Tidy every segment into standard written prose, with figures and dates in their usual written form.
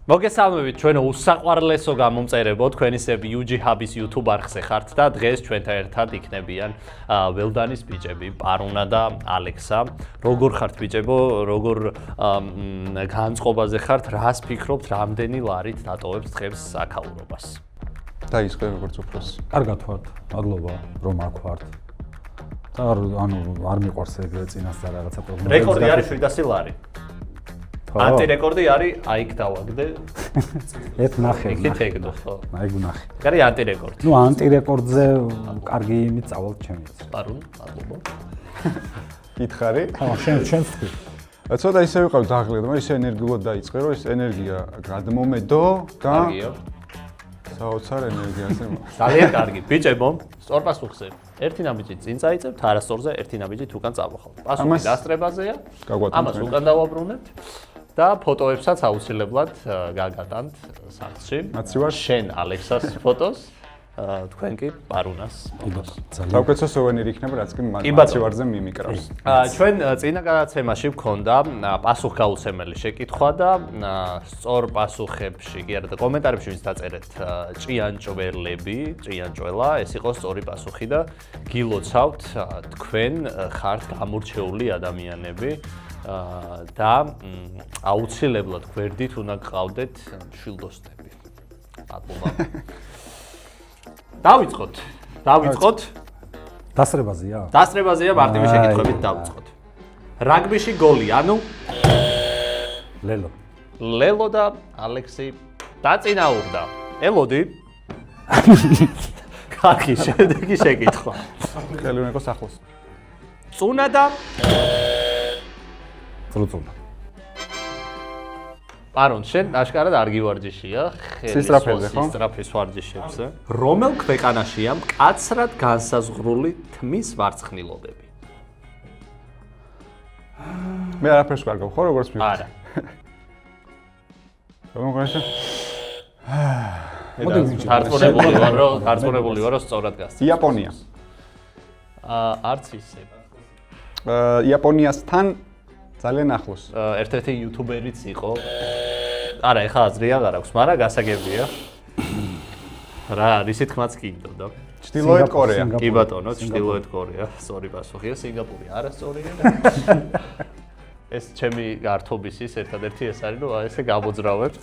მოგესალმებით ჩვენ უსაყვარლესო გამომწერებო თქვენისები UG Hub-ის YouTube არხზე ხართ და დღეს ჩვენთან ერთად იქნებიან ველდანის ბიჭები პარუნა და ალექსა. როგორ ხართ ბიჭებო, როგორ განწყობაზე ხართ, რას ფიქრობთ, რამდენი ლარით დატოვებს დღეს აქაურობას? დაიწყე როგორც უფროსი. კარგად ვართ, მადლობა რომ აქ ვართ. და არ მიყვარს ეგრე წინასწარ რაღაცა პრობლემა. რეკორდი არის 700 ლარი. ანტირეკორდი არის აიქ დავაგდე. ერთ ნახე. იქით ეგდო ხო? აი გუნახე. კარი ანტირეკორდი. ნუ ანტირეკორდზე კარგი იმით წავალთ ჩემს. პარუნ, მადლობა. გითხარი? შენს თქვი. ცოტა ისე ვიყავ დაღლეთ, მაგრამ ისე ენერგიულად დაიწყე, რომ ეს ენერგია გადმომედო და კარგიო. საოცარ ენერგიაზე. ძალიან კარგი. ბიჭებო, სწორ პასუხზე. ერთი ნაბიჯი წინ წაიწევთ, არასწორზე ერთი ნაბიჯი თუკან წავახავთ. პასუხი დასწრებაზეა. ამას უკან დავაბრუნებთ და ფოტოებსაც აუცილებლად გაგატანთ სახლში. შენ ალექსას ფოტოს, თქვენ კი პარუნას ფოტოს. საუკეთესო სუვენირი იქნება, რაც კი მაცივარზე მიმიკრავს. ჩვენ წინა გადაცემაში ვქონდა პასუხგაუცემელი შეკითხვა და სწორ პასუხებში, კი არა და კომენტარებში ვინც დაწერეთ ჭიანჭველები, ჭიანჭველა, ეს იყო სწორი პასუხი და გილოცავთ თქვენ ხართ გამორჩეული ადამიანები და აუცილებლად გვერდით უნდა გყავდეთ შვილდოსტები. მადლობა. დავიწყოთ. დასწრებაზეა? დასწრებაზეა, მარტივი შეკითხვებით დავიწყოთ. რაგბიში გოლი, ანუ ლელო და ალექსი დაწინაურდა. ელოდი. კარგი, შემდეგი შეკითხვა. ხელი უნდა იყოს ახლოს. წუნა და წუნა. პარონ, შენ აშკარად არ გივარჯიშია, სისტრაფის ვარჯიშებზე. რომელ ქვეყანაშია მკაცრად განსაზღვრული თმის ვარცხნილობები? მე არაფერს ვარგავ, ხო, როგორც მივხვდი? არა. რომელგანაშია? გარწმუნებული ვარ, რომ სწორად გასცემ. იაპონია. არც ისე. იაპონიასთან ძალიან ახლოს. ერთ-ერთი იუთუბერიც იყო. არა, ეხლა აზრი აღარ აქვს, მაგრამ გასაგებია. რა, რისი თქმაც კი ინდოდა. ჩრდილოეთ კორეა. კი ბატონო, ჩრდილოეთ კორეა. სწორი პასუხია, სინგაპური არასწორია. ეს ჩემი გართობის ის ერთადერთი ეს არის, რომ ესე გამოძრავებთ.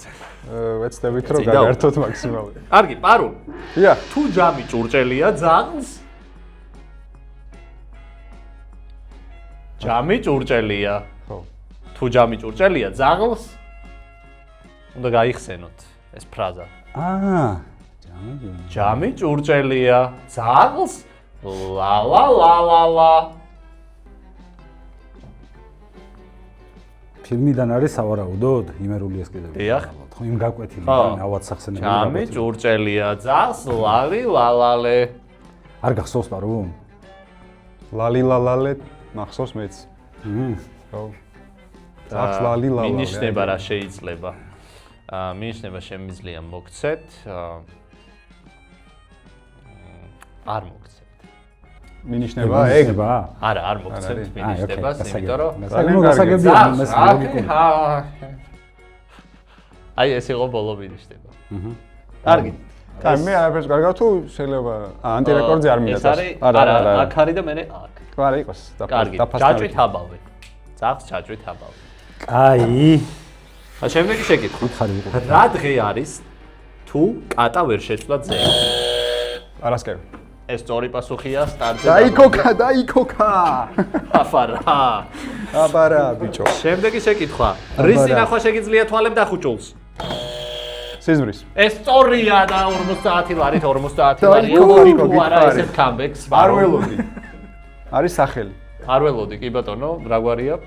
ვეცდებით რომ გაგართოთ მაქსიმალურად. კარგი, პარულ. ია. თუ ჯამი ჭურჭელია, ძაღლს? ჯამი ჭურჭელია. ხო. თუ ჯამი ჭურჭელია, ძაღლს? უნდა გაიხსენოთ ეს ფრაზა. ჯამი ჭურჭელია, ძაღლს? ლა ლა ლა ლა ლა. ფილმიდან არის სავარაუდოდ იმერული ეს კიდევ. დიახ. ხო, იმ გაკვეთილი ავად სახსენები. ჯამი ჭურჭელია, ძაღლს ლალი ლალალე. არ გახსოვს პარუ? ლალი ლალალე მახსოვს მეც. ხო. ძაღლს ლალი ლალალე. მინიშნება რა შეიძლება. მინიშნება შემიძლია მოგცეთ. არ მოგცეთ. მინიშნება ეგ? არა, არ მოგცეთ მინიშნებას, იმიტომ რომ გასაგებია იმას ლოგიკური. აი ეს იყო ბოლო მინიშნება. კარგი. კაი, მე არაფერს გარგავ თუ შეიძლება ანტირეკორდზე არ მინდას. არა, აქ არის და მე აქ. არა იყოს. კარგი. ჩაჭვით აბავე. ძაღლს ჩაჭვით აბავე. კაი. შემდეგი შეკითხვა. რა დღე არის თუ კატა ვერ შეცვლა ძეებს? არასკევი. ეს სწორი პასუხია სტარტზე. დაიქოქა. აბარა ბიჭო. შემდეგი შეკითხვა. რის წინახვა შეგიძლია თვალებ დახუჭულს? სიზმრის. ეს სწორია და 50 ლარით 50 ლარი. თუ არა ესეთ კამბექს არ ველოდი. არის სახელი. არ ველოდი, კი ბატონო, რა გვარია?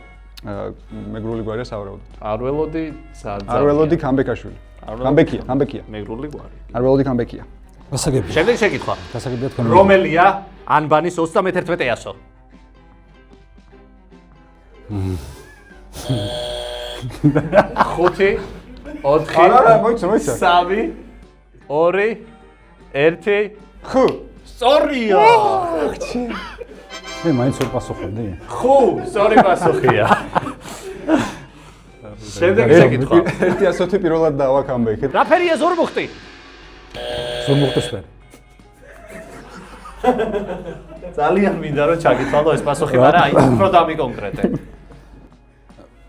მეგრული გვარია სავარაუდოდ. არ ველოდი, არ ველოდი კამბეკაშვილი. კამბეკია. მეგრული გვარი. არ ველოდი კამბეკია. გასაგებია. შემდეგი შეკითხვა. გასაგებია თქვენ. რომელია ანბანის 31 ეასო? ხუთი, 4, არა, მოიცა. 3, 2, 1. ხუ. სწორია. მე მაინც ვერ პასუხობდი. ხუ, სწორი პასუხია. შემდეგი შეკითხვა. ერთი ასოთი პირველად დავაქ ამბექეთ. რა ფერია ზურმუხტი? ზურმუხტისფერი. ძალიან მინდა რომ ჩაგიცვალო ეს პასუხი, მაგრამ აი უფრო დამიკონკრეტე.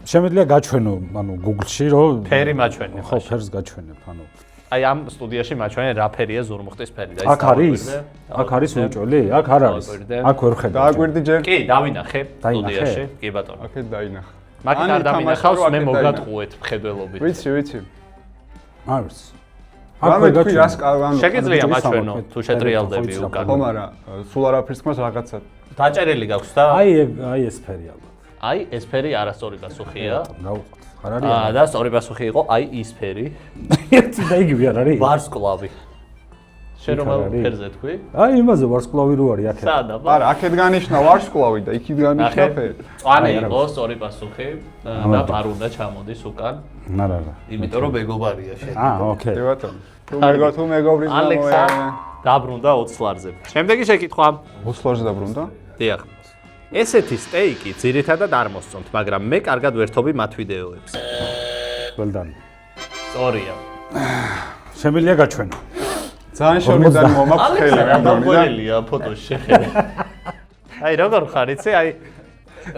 შემიძლია გაჩვენო, ანუ Google-ში რომ ფერი მაჩვენე. ხო, ფერს გაჩვენებ, ანუ. აი ამ სტუდიაში მაჩვენე რა ფერია ზურმუხტის ფერი და აქ არის? აქ არის უჭოლი? აქ არ არის. აქ ვერ ხედავ. დააკვირდი ჯერ. კი, დავინახე სტუდიაში, კი ბატონო. აქეთ დაინახა. მაგით არ დამინახავს, მე მოგატყუეთ მხედველობით. ვიცი. არის. რამე თქვი რას ანუ შეგიძლია მაჩვენო თუ შეტრიალდები უკან. ხო, მაგრამ სულ არაფერს ხმას რაღაცა. დაჭერილი გაქვს და აი ეს ფერი ალბათ. აი ეს ფერი არასწორი პასუხია. გავუყოთ. არ არის? და სწორი პასუხი იყო აი ის ფერი. ერთი და იგივე არ არის? ვარსკვლავი. შენ რომელ ფერზე თქვი? აი იმაზე ვარსკვლავი რო არის აქეთ. სადა? არა, აქეთ განიშნა ვარსკვლავი და იქით განიშნა ფერი. წვანი იყო სწორი პასუხი და პარუნდა ჩამოდის უკან. არა. იმიტომ რომ მეგობარია შენ. ოკეი. კი ბატონო. თუ მეგობრის ალექსა დაბრუნდა 20 ლარზე. შემდეგი შეკითხვა. 20 ლარზე დაბრუნდა? დიახ. ესეთი სტეიკი ძირითადად არ მოსწონთ, მაგრამ მე კარგად ვერთობი მათ ვიდეოებს. ყველდანი. სწორია. შემიძლია გაჩვენო. ძალიან შორიდან მომაქვს ხელი რა მოყოლილია ფოტოში შეხედე. აი როგორ ხარ იცი? აი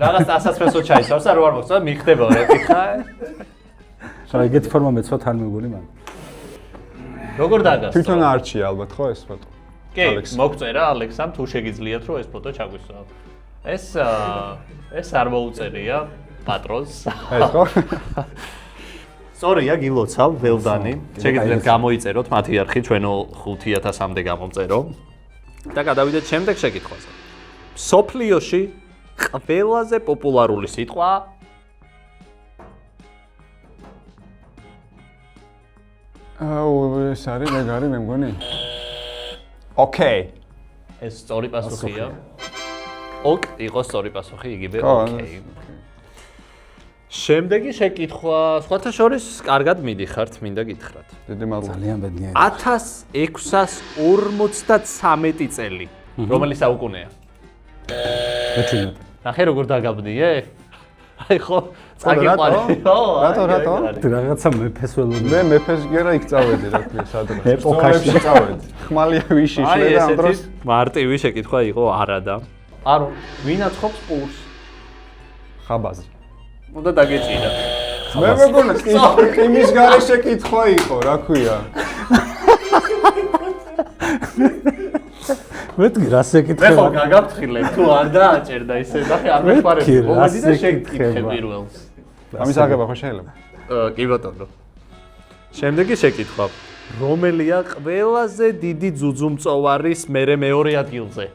რაღაც ასაცმესო ჩაისვარს და რო არ მოგწონს მიხდება რა კითხა. შენ ეგეთი ფორმა მეცვათ არ მეგონი მან. როგორ დაგასწრო? თვითონ არჩია ალბათ ხო ეს ფოტო? კი, მოგწერა ალექსამ თუ შეგიძლიათ რომ ეს ფოტო ჩაგვისვათ. ეს არ მოუწერია პატრონს. ეს ხო? სწორია, გილოცავ, ველდანი. შეგიძლიათ გამოიწეროთ მათი არხი ჩვენო 5000-მდე გამომწერო. და გადავიდეთ შემდეგ შეკითხვაზე. სოფლიოში ყველაზე პოპულარული სიტყვა ეს არის მეგარი მე მგონი. ოკეი. ეს სწორი პასუხია. ოკ იყო სწორი პასუხი, იგივე ოკეი. შემდეგი შეკითხვა, სხვათა შორის, კარგად მიდიხართ, მინდა გითხრათ. დიდი მადლობა. ძალიან ბედნიერი. 1653 წელი. რომელი საუკუნეა? მეჩვენე. ნახე როგორ დაგაბდიე? აი ხო, წაგიყვარე. რატო? რაღაცა მეფეს ველოდი. მე მეფეს გერა იქ წავედი რა ქვია სადღაც. ეპოქაში წავედი. ხმალია ვიშიშლე და ამ დროს მარტივი შეკითხვა იყო არადა. არო, ვინ აწყობს პურს? ხაბაზი. უნდა დაგეჭირა. მე მეგონა იმის გარე შეკითხვა იყო, რა ქვია. მეთქი რა მე შეკითხება? ხო გაგაფრთხილებ თუ არ დააჭერდა ისე ნახე არ მეხმარები. მოდი და შეკითხე პირველს. ამის აღება ხო შეიძლება? კი ბატონო. შემდეგი შეკითხვა. რომელია ყველაზე დიდი ძუძუმწოვარის მეორე ადგილზე?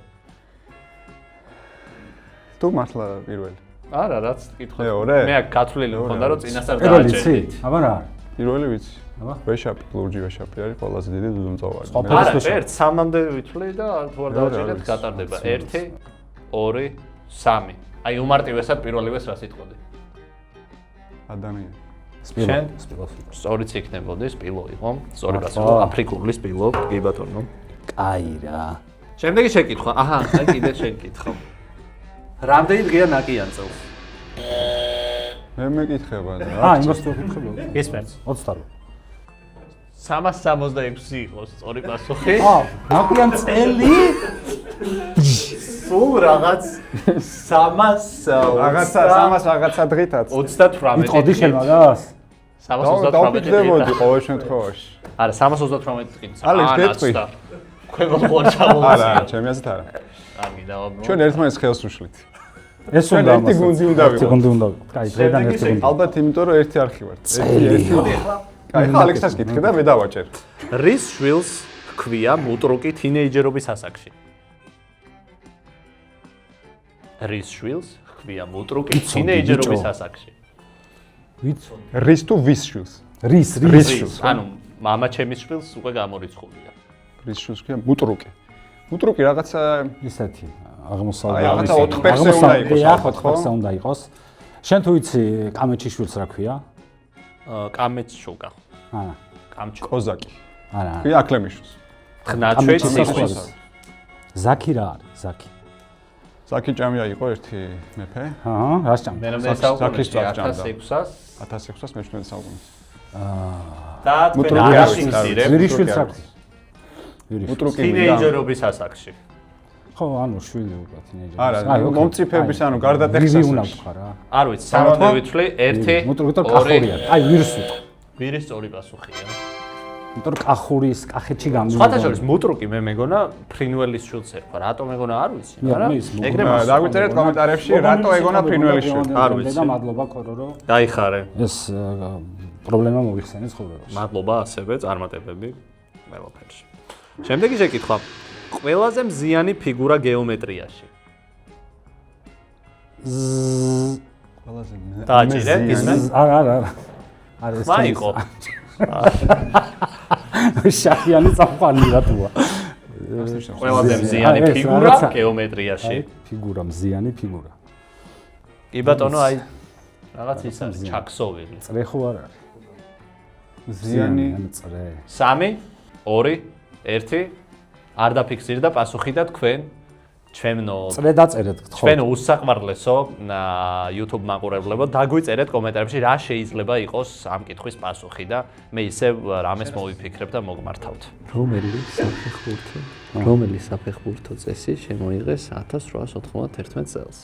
თუ მართლა პირველი. არა, რაც კითხვა. მეორე? მე აქ გათვლილი მქონდა რომ წინასწარ პირველი იცი? დააჭერდით. აბა რა? პირველი ვიცი. აბა. ვეშაპი, ლურჯი ვეშაპი არის ყველაზე დიდი ძუძუმწოვარი. არა, ერთ 3-მდე ვითვლი და თუ არ დააჭერეთ არის. გატარდება 1 2 3. აი უმარტივესად პირველივეს რას იტყოდი? ადამიანი. შენ? სპილო. სწორიც იქნებოდი, სპილო იყო. სწორი პასუხი აფრიკული სპილო, კი ბატონო. კაი რა. შემდეგი შეკითხვა. აჰა, აი კიდე შენ კითხავ. რამდენი დღეა ნაკიან წელს? მე მეკითხება და იმას თუ ვკითხები. ისმენს. 28. 366 იყო სწორი პასუხი. ნაკიან წელი? სულ რაღაც 300 დღითაც. 38 იტყოდი შენ მაგას? 338 დავფიქრდებოდი ყოველ შემთხვევაში. არა 338 წელი. ალექს გეტყვი. ქვენ მოყვა ჩამოვიდა. არა, ჩემი აზრით არა. კარგი დავაბრუნე. ჩვენ ერთმანეთს ხელს უშლით. ეს უნდა ერთი გუნდი უნდა ვიყო. ერთი გუნდი უნდა ვიყო. კაი, დღეიდან ერთი გუნდი. ალბათ იმიტომ რომ ერთი არხი ვართ. კაი, ხა ალექსას გითხრა და მე დავაჭერ. რის შვილს ჰქვია მუტრუკი თინეიჯერობის ასაკში? რის შვილს ჰქვია მუტრუკი თინეიჯერობის ასაკში? ვიცი. რის თუ ვის შვილს? რის შვილს. ანუ მამა ჩემის შვილს უკვე გამორიცხულია. რის შვილს ქვია მუტრუკი. მუტრუკი რაღაცა ისეთი აი აღმოსავლეთ. რაღაცა 4-ფერსე უნდა იყოს, ახლა ხო? 4-ფერსე უნდა იყოს. შენ თუ იცი კამეჩის შვილს რა ქვია? კამეც შოკა. არა. კამჩო. კოზაკი. არა. ქვია აკლემიშვილს. ხნაჩვეც კამეჩის სიხვის. ზაქი რა არის? ზაქი. საკიჭამია იყო ერთი მეფე. აჰა, რას ჭამ? მერამდე საკის საუკუნეში ჭამდა. 1600 1600 მე-17 საუკუნეში. და თქვენ მუტრუკი არ არის, აშინსირებ ვირიშვილს აქვს. ვირიშვილი. უტრუკი თინეიჯერობის ასაკში. ხო, ანუ შვილი უკვე თინეიჯერი. არა, მომწიფების, ანუ გარდა ვირი უნდა ტექსასში. თქვა რა. არ ვიცი, სამოდე ვითვლი 1 მუტრუკი თორ კახურია. აი, ვირს ვიტყვი. ვირის სწორი პასუხია. იმიტომ რომ კახურის კახეთში გამივა. სხვათა შორის მუტრუკი მე მეგონა ფრინველის შვილს ერქვა. რატო მეგონა არ ვიცი, მაგრამ ეგრე დაგვიწერეთ კომენტარებში რატო ეგონა ფრინველის შვილი. არ ვიცი. და მადლობა ქორორო. დაიხარე. ეს პრობლემა მოიხსენეს ცხოვრებაში. მადლობა ასევე წარმატებები ყველაფერში. შემდეგი შეკითხვა. ყველაზე მზიანი ფიგურა გეომეტრიაში. ყველაზე დააჭირე, ისმენ? არა. არა ეს მა იყო. შახიანი წამყვანი რატოა? ყველაზე მზიანი ეს ფიგურა რაღაცა. გეომეტრიაში. ფიგურა, მზიანი ფიგურა. კი ბატონო, აი რაღაც ის არის, ჩაქსოვილი. წრე ხო არ არის? მზიანი ან წრე. 3 2 1 არ დაფიქსირდა პასუხი და თქვენ ჩვენო წრე დაწერეთ გთხოვთ. ჩვენ უსაყვარლესო YouTube მაყურებლებო დაგვიწერეთ კომენტარებში რა შეიძლება იყოს ამ კითხვის პასუხი და მე ისევ რამეს მოვიფიქრებ და მოგმართავთ. რომელი საფეხბურთო წესი შემოიღეს 1891 წელს?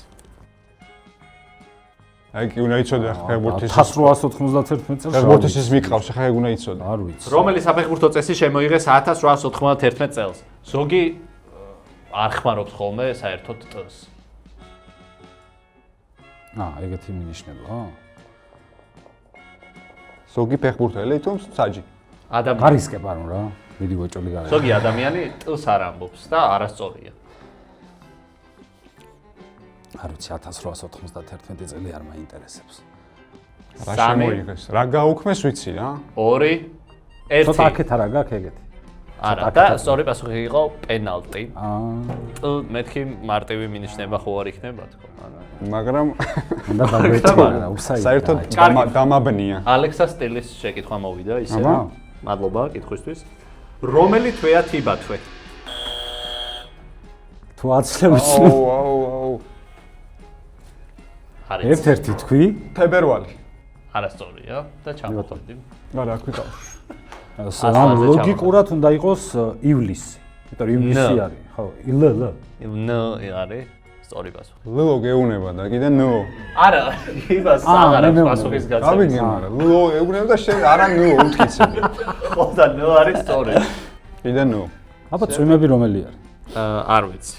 აი კი უნდა იცოდე ფეხბურთის 1891 წელს. ფეხბურთის ის მიყავს, ხა ეგ უნდა იცოდე. არ ვიცი. რომელი საფეხბურთო წესი შემოიღეს 1891 წელს? ზოგი არ ხმარობს ხოლმე საერთოდ ტს. ეგეთი მინიშნება. ზოგი ფეხბურთელი თუ საჯი. ადამიანი გარისკებ არ რა. მიდი ვეჭოლი გარე. ზოგი ადამიანი ტს არ ამბობს და არასწორია. არ ვიცი 1891 წელი არ მაინტერესებს. რა შემოიღეს? რა გაუქმეს ვიცი რა. 2 1 ცოტა აქეთ არა გაქვს ეგეთი. არა და სწორი პასუხი იყო პენალტი. აა მეთქი მარტივი მინიშნება ხო არ იქნება თქო. მაგრამ უნდა დაგვეჭირა ოფსაიდი. საერთოდ დამაბნია. ალექსა სტილის შეკითხვა მოვიდა ისე. აბა. მადლობა კითხვისთვის. რომელი თვეა თიბათვე? თუ აცლებს აუ. არის ერთ-ერთი თქვი. თებერვალი. არასწორია და ჩამოხვედი. არა, აქ ვიყავ. ანუ ლოგიკურად უნდა იყოს ივლისი. იმიტომ რომ ივლისი არის, ხო, ილ. ν არის სწორი პასუხი. ლო გეუნება და კიდე ნო. არა, იმას აღარ აქვს პასუხის გაცემა. გავიგე, მაგრამ ლო ეუბნება და შენ არა ნო უთქიცები. ხო და ν არის სწორი. კიდე ნო. აბა წვიმები რომელი არის? არ ვიცი.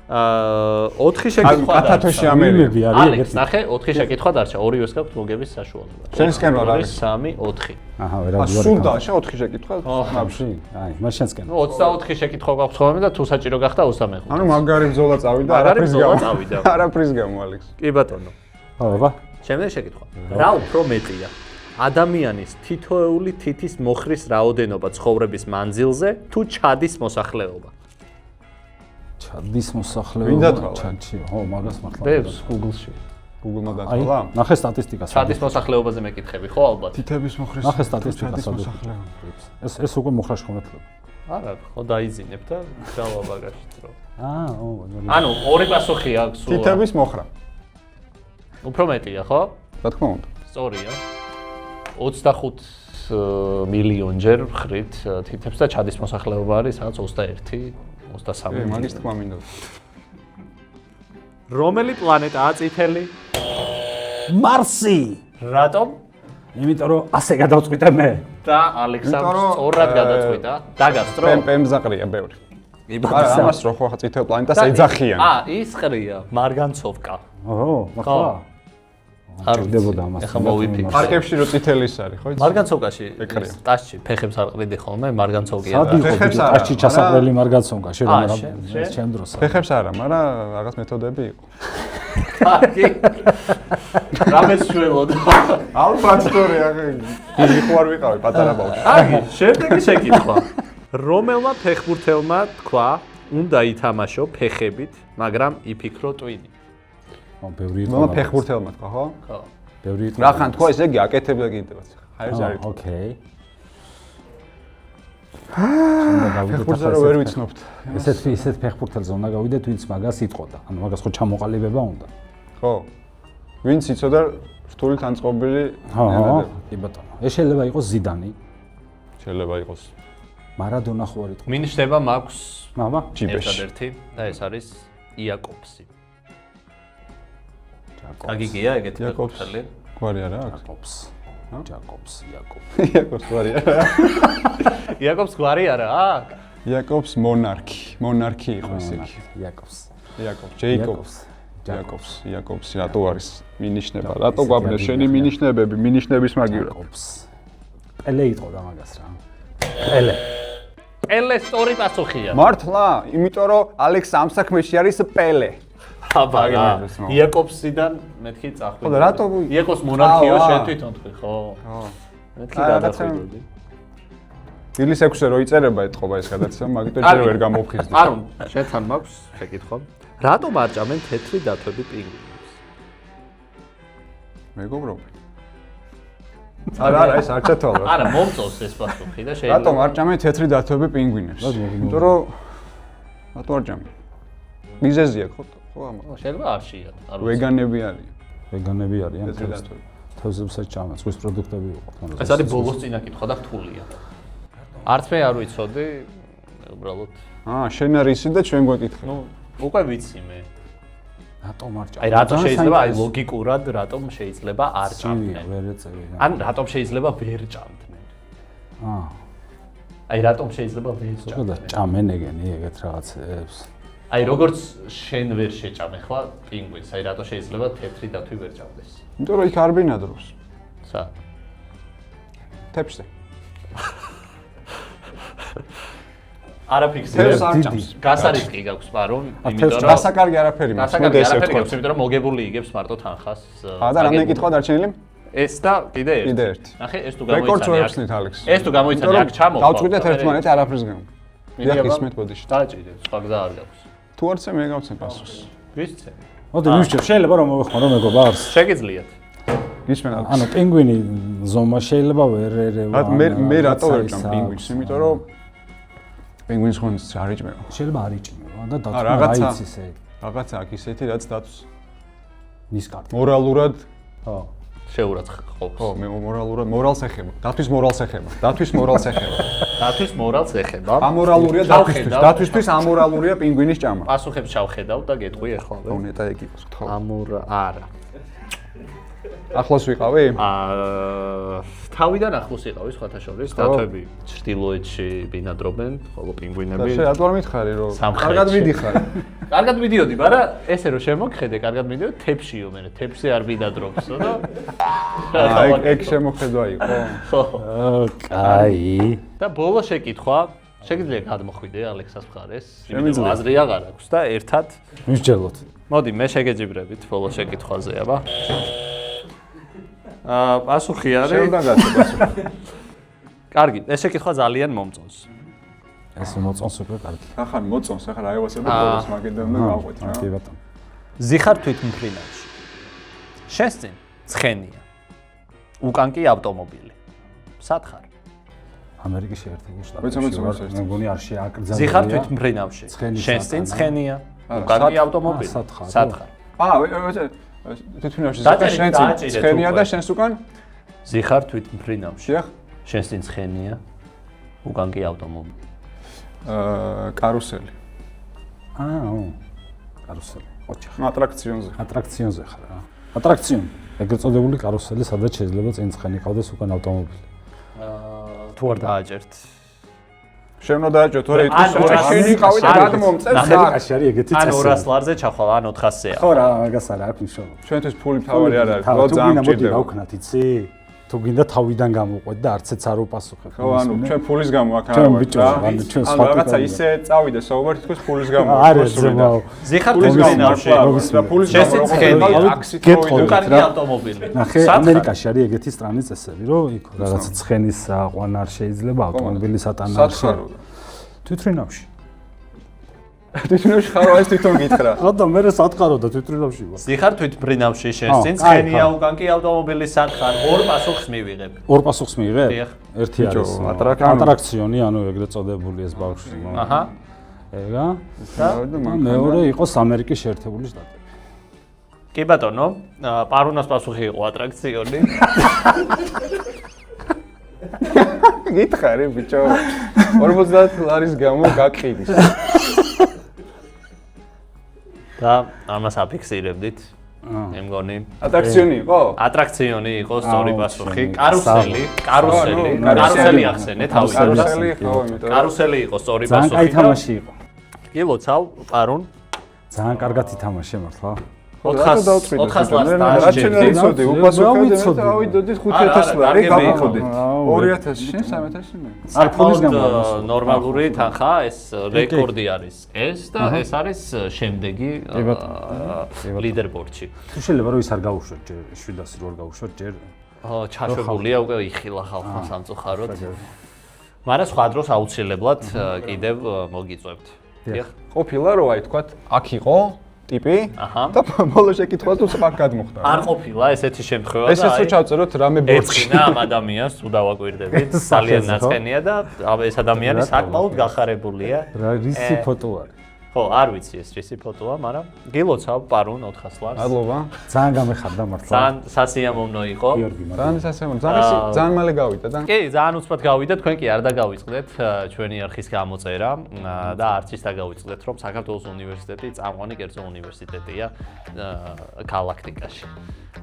4 შეკითხვა და კათათოში ამერიკა. წვიმები არის ალექს, ეგეთი. ნახე, 4 შეკითხვა დარჩა, ორივეს გაქვთ მოგების საშუალება. შენსკენ რა არის? 3 4. აჰა, ვერავარ. სულდა შე 4 შეკითხვა. ნაბში. აი, მას შენსკენ. 24 შეკითხვა გაქვთ ხოლმე და თუ საჭირო გახდა 25. ანუ მაგარი ბრძოლა წავიდა მაგარი არაფრის ბრძოლა გამო. წავიდა. არაფრის გამო ალექს. კი ბატონო. აბა. შემდეგ შეკითხვა. რა უფრო მეტია? ადამიანის თითოეული თითის მოხრის რაოდენობა ცხოვრების მანძილზე თუ ჩადის მოსახლეობა? ჩადის ვინ მოსახლეობა. დათვალა? ჩადში. ხო, მაგას მართლა. ბევრს Google-ში. Google-მა აი, დათვალა. ნახე სტატისტიკას. ჩადის მოსახლეობაზე მეკითხები, ხო ალბათ? თითების მოხრის. ნახე სტატისტიკას. მოსახლეობა. ეს უკვე მოხრაში ხომეთლება. არა, ხო დაიძინებ და ჩავა ბაგაჟით რო. ანუ ანუ ორი პასუხი აქვს სულ. თითების მოხრა. უფრო მეტია, ხო? რა თქმა უნდა. სწორია. 25 მილიონჯერ ხრით თითებს და ჩადის მოსახლეობა არის რაღაც 21, 23. მაგის თქმა მინდა. რომელი პლანეტაა წითელი? მარსი. რატომ? იმიტომ რომ ასე გადავწყვიტე მე. და ალექსანდრ იმიტომ რომ, სწორად გადაწყვიტა. დაგასწრო? პემზაყრია ბევრი. იბა არა, ამას რო ხო წითელ პლანეტას ეძახიან. ის ყრია, მარგანცოვკა. ოჰო, მაგა. არ ჭირდებოდა ამას. ეხა მოვიფიქრე. პარკებში რო წითელი ის არის, ხო იცი? მარგანცოვკაში ეკრია. ტაშში ფეხებს არ ყრიდი ხოლმე, მარგანცოვკია. სადი იყო ფეხებს არა, ტაშში ჩასაყრელი მარგანცონკა, შენ აა, რა შენ? ჩემ დროს. ფეხებს არა, მაგრამ რაღაც მეთოდები იყო. კარგი. რამეს შველოდა? ალბათ სწორია, იგი ხო არ ვიყავი პატარა ბავშვი. კარგი, შემდეგი შეკითხვა. რომელმა ფეხბურთელმა თქვა, უნდა ითამაშო ფეხებით, მაგრამ იფიქრო ტვინი? ბევრი იყო. მama ფეხბურთელმა თქვა, ხო? ხო. ბევრი იყო. რა ხან თქვა, ესე იგი აკეთებდა კიდევაც. ხაერს არ იყო. ოკეი. ფეხბურთზე რა ვერ ვიცნობთ. ესეთ ფეხბურთელზე უნდა გავიდეთ, ვინც მაგას იტყოდა. ანუ მაგას ხო ჩამოყალიბება უნდა. ხო. ვინც იცოდა რთული თანწყობილი ენადები. კი ბატონო. ეს შეიძლება იყოს ზიდანი. შეიძლება იყოს. მარადონა ხო არ იტყვა. მინიშნება მაქვს მამა? ჯიბეში. ერთადერთი და ეს არის იაკობსი. აგიგია ეგეთი ფეხბურთელი? გვარი არა აქვს? ჯაკობს. იაკობს გვარი არა. იაკობს გვარი არა აქვს? იაკობს მონარქი იყო ეს იგი. იაკობს. ჯეიკობს. იაკობს რატო არის მინიშნება? რატო გვაბნე შენი მინიშნებები, მინიშნების მაგივრად? პელე იტყოდა მაგას რა. პელე სწორი პასუხია. მართლა, იმიტომ რომ ალექს ამ საქმეში არის პელე. აბა, იაკობსიდან მეთქი წახვიდე. ხო და რატო იაკობს მონარქიო შენ თვითონ თქვი, ხო? ხო. მეთქი გადახვიდოდი. დილის 6-ზე რო იწერება ეთყობა ეს გადაცემა, მაგიტომ ჯერ ვერ გამოვხიზდი. არ უნდა, შეთან მაქვს შეკითხვა. რატომ არ ჭამენ თეთრი დათვები პინგვინებს? მეგობრობი. არა, ეს არ ჩათვალა. არა, მომწონს ეს პასუხი და შეიძლება. რატომ არ ჭამენ თეთრი დათვები პინგვინებს? იმიტომ რომ რატო არ ჭამენ? მიზეზია ხო ამას? შეიძლება არ შეიათ. ვეგანები არიან. ვეგანები არიან თეთრი დათვები. თევზებსაც ჭამენ, ზღვის პროდუქტები ვიყავთ. ეს არის ბოლოს წინა კითხვა და რთულია. არც მე არ ვიცოდი, უბრალოდ. შენ არ ისი და ჩვენ გვეკითხე. ნუ უკვე ვიცი მე. რატომ არ ჭამენ? აი რატომ შეიძლება აი ლოგიკურად რატომ შეიძლება არ ჭამდნენ? ვერ ეწევი. ან რატომ შეიძლება ვერ ჭამდნენ? აი რატომ შეიძლება ვერ ჭამდნენ? და ჭამენ ეგენი ეგეთ რაღაცებს. აი როგორც შენ ვერ შეჭამე ხლა პინგვინს, აი რატო შეიძლება თეთრი დათვი ვერ ჭამდეს? იმიტომ რომ იქ არ ბინადრობს. სა. თეფსზე. არა ფიქსირებ. თევზს არ ჭამს. გასარისკი გაქვს პარო, იმიტომ რომ გასაკარგი არაფერი მაქვს. გასაკარგი არაფერი გაქვს, იმიტომ რომ მოგებული იგებს მარტო თანხას. და რამე კითხვა დარჩენილი? ეს და კიდე ერთი. კიდე ერთი. ნახე, ეს თუ რეკორდს ვერ გამოიცანი. ხსნით ალექს. ეს თუ გამოიცანი აქ ჩამოხვალ. დავწყვიტეთ ერთმანეთი არაფრის გამო. დიახ, ისმეთ ბოდიში. დაჭირე, სხვა გზა არ გაქვს. თუ არცე მე გავცე პასუხს. ვიცი. მოდი მივსჯერ, შეიძლება რომ მოვეხმარო მეგობარს. შეგიძლიათ. გისმენ ალექს. ანუ პინგვინი ზომა შეიძლება ვერ ერევა. მე რატო ვერ ჭამ პინგვინს? იმიტომ რომ პინგვინს ხონს არ იჭმება. შეიძლება არ იჭმება და დათვა რაღაცა. აიცის ეგ. რაღაცა აქ ისეთი რაც დათვს ნისკარტი. მორალურად ხო. შეურაცხყოფს. ხო, მე მორალურად მორალს ეხება. დათვის მორალს ეხება. დათვის მორალს ეხება. დათვის მორალს ეხება. ამორალურია დათვისთვის. დათვისთვის ამორალურია პინგვინის ჭამა. პასუხებს ჩავხედავ და გეტყვი ახლა. ნეტა ეგ იყოს, ხო. არა. ახლოს ვიყავი? თავიდან ახლოს იყავი სხვათა შორის, დათვები ჩრდილოეთში ბინადრობენ, ხოლო პინგვინები. შენ რატო არ მითხარი რომ სამხრეთში. კარგად მიდიხარ? კარგად მიდიოდი, მაგრამ ესე რომ შემოგხედე, კარგად მიდიოდი თეფშიო მე, თეფზე არ ბინადრობსო და ეგ შემოხედვა იყო. ხო. კაი. და ბოლო შეკითხვა, შეგიძლია გადმოხვიდე ალექსას მხარეს, იმიტომ შემიძლია. რომ აზრი აღარ აქვს და ერთად მისჯელოთ. მოდი მე შეგეჯიბრებით ბოლო შეკითხვაზე, აბა. პასუხი არის. შეუდან გაცე პასუხი. კარგი, ეს შეკითხვა ძალიან მომწონს. ეს მოწონს უკვე კარგი. ახლა მოწონს, ახლა აევასებ ბოლოს მაგედან და გავყვეთ რა. კი ბატონო. ზიხარ თვითმფრინავში. შენს წინ ცხენია. უკან კი ავტომობილი. სად ხარ? ამერიკის შეერთებული ვიცი, შტატებში. მე მგონი არ შეაკრძალულია. ზიხარ თვითმფრინავში. შენს წინ ცხენია. უკან კი ავტომობილი. სად ხარ? სად ხარ? თვითმფრინავში დაჭერეთ, შენ დაჭერეთ ცხენია უკვე. და შენს უკან? ზიხარ თვითმფრინავში. დიახ. შენს წინ ცხენია. უკან კი ავტომობილი. კარუსელი. კარუსელი. ოჩახ. ატრაქციონზე. ატრაქციონზე ხარ რა. ატრაქციონი. ეგრეთ წოდებული კარუსელი, სადაც შეიძლება წინ ცხენი ყავდეს უკან ავტომობილი. თუ არ დააჭერთ. შენ უნდა დააჭო, თორე ან იტყვის რომ შენი ყავი და გადმომწევს. ამერიკაში არის ეგეთი ან წესი. 200 ლარზე ჩახვალ, ან 400-ია. ხო რა, მაგას არა აქვს მნიშვნელობა. ჩვენთვის ფული თავი არ არის, რო თუ ძალიან გინდა მოდი მჭირდება. რა ვქნათ, იცი? თუ გინდა თავიდან გამოვყვეთ და არცეც არ უპასუხებ. ხო, ანუ ჩვენ ფულის გამო აქ ჩვენ ვართ ბიჭო, რა. ანუ ჩვენ ანუ სხვა რაღაცა ტიპები ისე წავიდე საუბარი თქოს ფულის გამო. არა, ზემო. ზიხარ ფულის გამო თვითმფრინავში. და ფულის შენს გამო წინ ცხენია. ტაქსი გეტყვით უკან კი რა. ავტომობილი. ნახე, სად ხარ? ამერიკაში არის ეგეთი სტრანი წესები, რომ იქ რაღაცა ცხენის აყვანა არ შეიძლება, ავტომობილის ატანა არ სად ხარ? შეიძლება. თვითმფრინავში. თვითმფრინავში ხარო ეს თვითონ გითხრა. ხოდა მე სათქარო და თვითმფრინავში ვარ. სიხარ თვითმფრინავში შენს ხო, წინ კაი, ცხენია ხო. უკან კი ავტომობილის სათხარ ორ პასუხს მივიღებ. ორ პასუხს მიიღებ? დიახ. ერთი ბიჭო, არის ატრაქციონი. ატრაქციონი, ანუ ეგრეთ წოდებული ეს ბავშვი. აჰა. ეგა. და მეორე იყოს ამერიკის შეერთებული შტატები. კი ბატონო, პარუნას პასუხი იყო ატრაქციონი. გითხარი ბიჭო 50 ლარის გამო გაკყიდის. და ამას აფიქსირებდით. მე მგონი ატრაქციონი იყო? ატრაქციონი იყო სწორი აუ, პასუხი. შენი. კარუსელი კარუსელი. ახსენე თავის დროს. კარუსელი ხო, იმიტომ. კარუსელი იყო სწორი ძალიან კაი პასუხი. თამაში იყო. კი ლოცავ, პარუნ. ძალიან კარგად ითამაშე მართლა. 400 რა შეიძლება იცოდი უპასუხებდი და ავიდოდით 5000 ლარი გავიხოდით 2000 შენ 3000 მე არფონის გამო ნორმალური თანხა ეს რეკორდი არის ეს და ეს არის შემდეგი ლიდერბორდში თუ შეიძლება რომ ის არ გაუშვოთ ჯერ 700 რო არ გაუშვოთ ჯერ ჩაშვებულია უკვე იხილა ხალხმა სამწუხაროდ მაგრამ სხვა დროს აუცილებლად კიდევ მოგიწევთ დიახ ყოფილა რომ აი თქვა აქ იყო ტიპი აჰა და ბოლოს შეკითხვა თუ სხვა გადმოხდა არ ყოფილა ესეთი შემთხვევა და ესეც რო ჩავწეროთ რამე ბორცი ეცინა ამ ადამიანს თუ დავაკვირდებით ძალიან ნაწყენია და ეს ადამიანი საკმაოდ გახარებულია რა რისი ფოტო არის ხო არ ვიცი ეს რისი ფოტოა მაგრამ გილოცავ პარუნ 400 ლარს მადლობა ძალიან გამეხარდა მართლა ძალიან სასიამოვნო იყო გიორგი მადლობა ძალიან სასიამოვნო ძალიან მალე გავიდა და კი ძალიან უცბად გავიდა თქვენ კი არ დაგავიწყდეთ ჩვენი არხის გამოწერა და არც ის დაგავიწყდეთ რომ საქართველოს უნივერსიტეტი წამყვანი კერძო უნივერსიტეტია გალაქტიკაში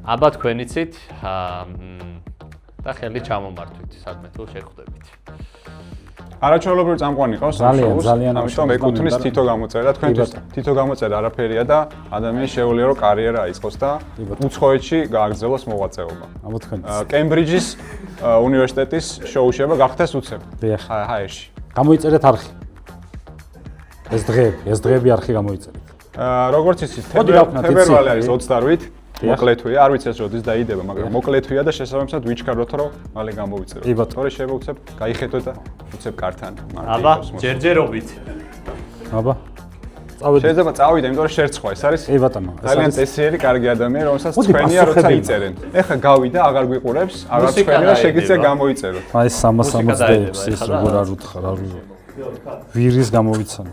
აბა თქვენ იცით და ხელი ჩამომართვით სადმე თუ შეხვდებით არაჩვეულებრივი წამყვანი ყავს ძალიან ამიტომ ეკუთვნის თითო გამოწერა თქვენთვის თითო გამოწერა არაფერია და ადამიანს შეუძლია რომ კარიერა აიწყოს და უცხოეთში გააგრძელოს მოღვაწეობა აბა თქვენ კემბრიჯის უნივერსიტეტის შოუშება გახდეს უცებ ჰაერში გამოიწერეთ არხი ეს დღეები არხი გამოიწერეთ როგორც იცით თებერვალი არის 28-ით მოკლეთვია, არ ვიცი ეს როდის დაიდება, მაგრამ მოკლეთვია და შესაბამისად ვიჩქაროთ, რომ მალე გამოვიწეროთ. თორე შეიძლება უცებ გაიხედოთ და უცებ კართან. აბა, ჯერჯერობით. აბა. წავედი. შეიძლება წავიდე, იმიტომ რომ შერცხვა ეს არის. კი ბატონო. ძალიან წესიერი, კარგი ადამიანი, რომელსაც თქვენია როცა იწერენ. ეხლა გავიდა, აღარ გვიყურებს, აღარ თქვენია, შეგიძლია გამოიწეროთ. აი 366 ის როგორ არ უთხრა, ვირის გამოვიცანე.